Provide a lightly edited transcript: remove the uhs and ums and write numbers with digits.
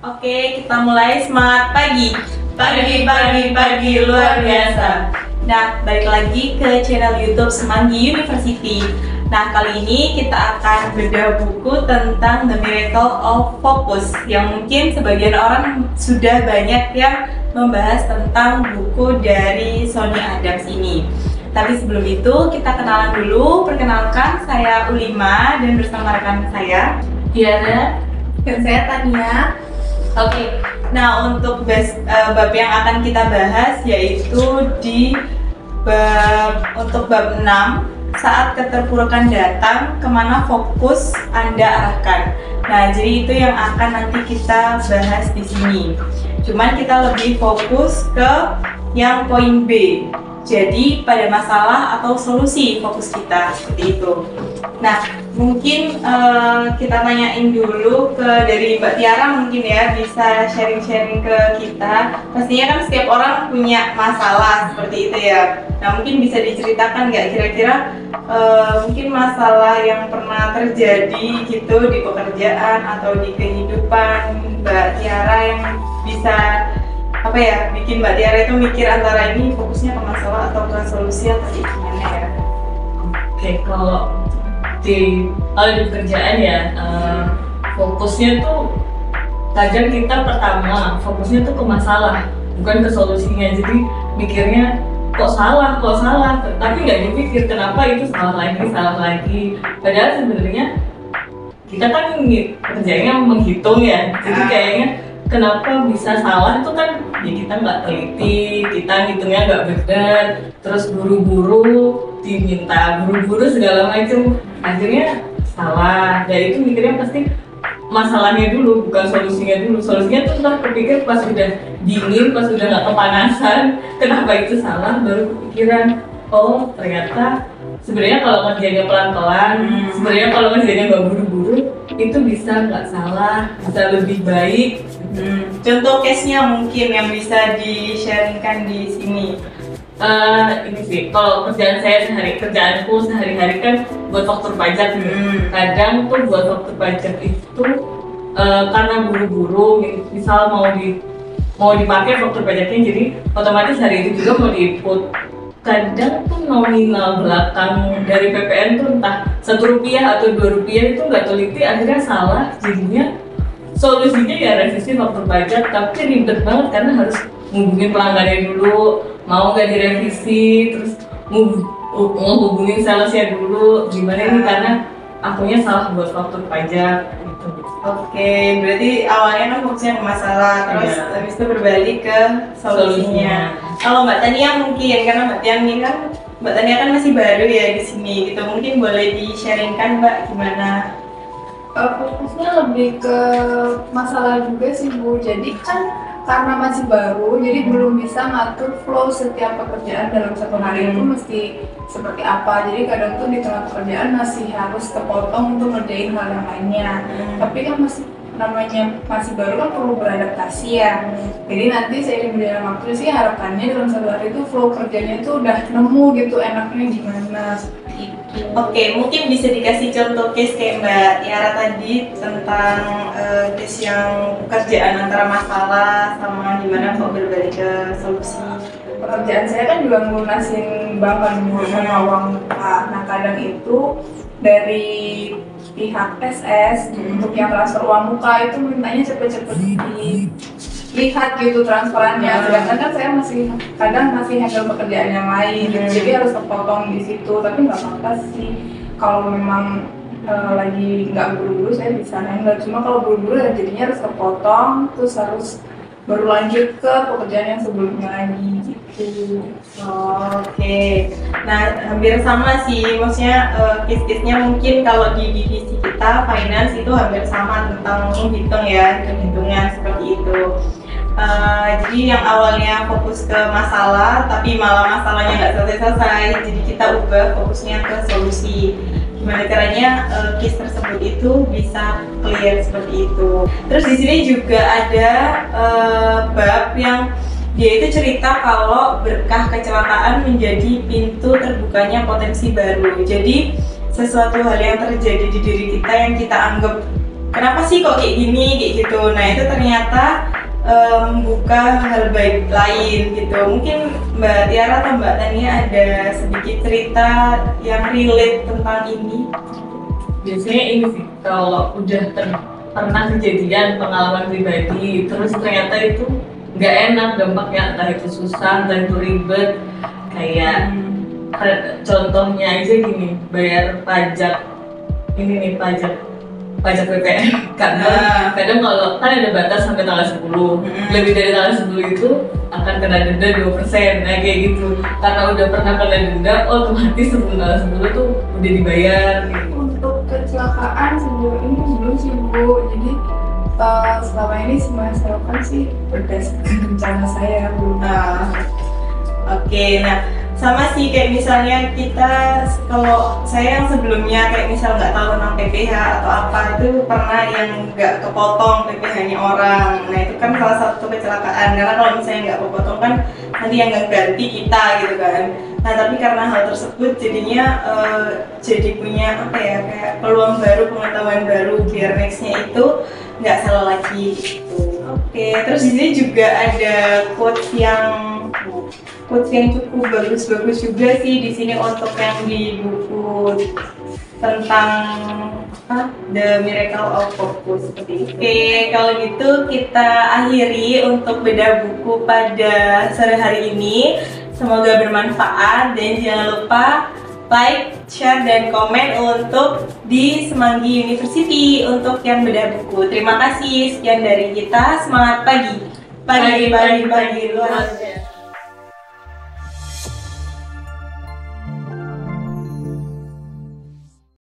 Oke, kita mulai. Semangat pagi. Pagi luar biasa. Nah, balik lagi ke channel YouTube Semanggi University. Nah, kali ini kita akan bedah buku tentang The Miracle of Focus, yang mungkin sebagian orang sudah banyak yang membahas tentang buku dari Sony Adams ini. Tapi sebelum itu, kita kenalan dulu. Perkenalkan, saya Ulima dan bersama rekan saya Diana dan saya Tania. Oke, nah untuk bab yang akan kita bahas yaitu di untuk bab 6, saat keterpurukan datang, kemana fokus Anda arahkan. Nah, jadi itu yang akan nanti kita bahas di sini. Cuman kita lebih fokus ke yang poin B. Jadi pada masalah atau solusi fokus kita, seperti itu. Nah, mungkin kita tanyain dulu dari Mbak Tiara, mungkin ya bisa sharing-sharing ke kita. Pastinya kan setiap orang punya masalah seperti itu ya. Nah, mungkin bisa diceritakan nggak kira-kira mungkin masalah yang pernah terjadi gitu di pekerjaan atau di kehidupan Mbak Tiara yang bisa bikin Mbak Tiara itu mikir antara ini fokusnya ke masalah atau ke solusi atau gimana ya? Oke, kalau di pekerjaan ya, fokusnya tuh kadang kita pertama fokusnya tuh ke masalah, bukan ke solusinya. Jadi mikirnya kok salah, tapi nggak dipikir kenapa itu salah lagi. Padahal sebenarnya kita kan kerjanya menghitung ya, jadi kayaknya kenapa bisa salah itu kan ya kita nggak teliti, kita ngitungnya nggak benar, terus buru-buru segala macam, akhirnya salah. Dan itu mikirnya pasti masalahnya dulu, bukan solusinya dulu. Solusinya tuh setelah kepikir pas udah dingin, pas udah nggak kepanasan, kenapa itu salah, baru kepikiran, oh ternyata sebenarnya kalau kerjanya pelan-pelan, sebenarnya kalau kerjanya nggak buru-buru, itu bisa nggak salah, bisa lebih baik. Contoh case-nya mungkin yang bisa di-sharingkan di sini. Ini sih, kalau kerjaanku sehari-hari kan buat faktur pajak. Kadang tuh buat faktur pajak itu karena buru-buru, misal mau dipakai faktur pajaknya, jadi otomatis hari itu juga mau di-input. Kadang tuh nominal belakang dari PPN tuh entah Rp1 atau Rp2 itu nggak teliti, akhirnya salah. Jadinya solusinya ya revisi faktur pajak, tapi ribet banget karena harus ngubungin pelanggannya dulu, mau nggak direvisi, terus ngehubungin salesnya dulu, gimana ini karena akunya salah buat faktur pajak gitu. Oke, berarti awalnya kan fokusnya ke masalah, terus habis itu berbalik ke solusinya. Kalau Mbak Tania mungkin, karena Mbak Tania kan masih baru ya di sini gitu, mungkin boleh di-sharingkan Mbak gimana? Fokusnya lebih ke masalah juga sih Bu. Jadi kan karena masih baru, jadi belum bisa ngatur flow setiap pekerjaan dalam satu hari itu mesti seperti apa. Jadi kadang tuh di tengah pekerjaan masih harus kepotong untuk ngerjain hal yang lainnya. Tapi kan masih baru kan perlu beradaptasi ya. Jadi nanti seiring berjalan waktu sih harapannya dalam satu hari itu flow kerjanya itu udah nemu gitu enaknya gimana. Oke, mungkin bisa dikasih contoh case kayak Mbak Tiara tadi tentang case yang pekerjaan antara masalah sama gimana kok berbalik ke solusi. Pekerjaan saya kan juga ngurusin bank kan, sama uang muka. Nah kadang itu dari pihak SS untuk yang transfer uang muka itu mintanya cepet-cepet dilihat gitu transferannya, sedangkan kan saya kadang masih handle pekerjaan yang lain, jadi harus kepotong di situ. Tapi nggak apa-apa sih kalau memang lagi nggak buru-buru saya bisa handle, cuma kalau buru-buru ya jadinya harus kepotong, terus harus baru lanjut ke pekerjaan yang sebelumnya lagi gitu. Oke, nah hampir sama sih, maksudnya case-case-nya mungkin kalau di divisi kita finance itu hampir sama tentang menghitung ya, hitung-hitungan seperti itu. Jadi yang awalnya fokus ke masalah, tapi malah masalahnya nggak selesai-selesai, jadi kita ubah fokusnya ke solusi. Gimana caranya case tersebut itu bisa clear seperti itu. Terus di sini juga ada bab yang dia itu cerita kalau berkah kecelakaan menjadi pintu terbukanya potensi baru. Jadi sesuatu hal yang terjadi di diri kita yang kita anggap kenapa sih kok kayak gini kayak gitu. Nah itu ternyata membuka hal baik lain gitu. Mungkin Mbak Tiara atau Mbak Tania ada sedikit cerita yang relate tentang ini. Biasanya ini sih, kalau udah pernah kejadian pengalaman pribadi, terus ternyata itu nggak enak dampaknya, entah itu susah, entah itu ribet. Kayak contohnya aja gini, bayar pajak ini nih, pajak PPN. Karena kadang kalau kan ada batas sampai tanggal 10, lebih dari tanggal 10 itu akan kena denda 2%, nah kayak gitu. Karena udah pernah kena denda, otomatis sebelum tanggal 10 tuh udah dibayar gitu. Untuk kecelakaan sejauh ini belum sih Bu, jadi selama ini semua yang saya lakukan sih berdasarkan rencana saya belum. Oke, nah sama sih kayak misalnya kita, kalau saya yang sebelumnya kayak misal nggak tahu tentang PPh atau apa, itu pernah yang nggak kepotong PPh-nya orang. Nah itu kan salah satu kecelakaan, karena kalau misalnya nggak kepotong kan nanti yang nggak ganti kita gitu kan. Nah tapi karena hal tersebut jadinya jadi punya apa ya, kayak peluang baru, pengetahuan baru biar nextnya itu nggak salah lagi gitu. Oke, terus di sini juga ada quotes yang cukup bagus-bagus juga sih di sini untuk yang di buku tentang The Miracle of Focus seperti itu. Oke, kalau gitu kita akhiri untuk bedah buku pada sore hari ini. Semoga bermanfaat dan jangan lupa like, share, dan komen untuk di Semanggi University untuk yang bedah buku. Terima kasih, sekian dari kita. Semangat pagi luar biasa.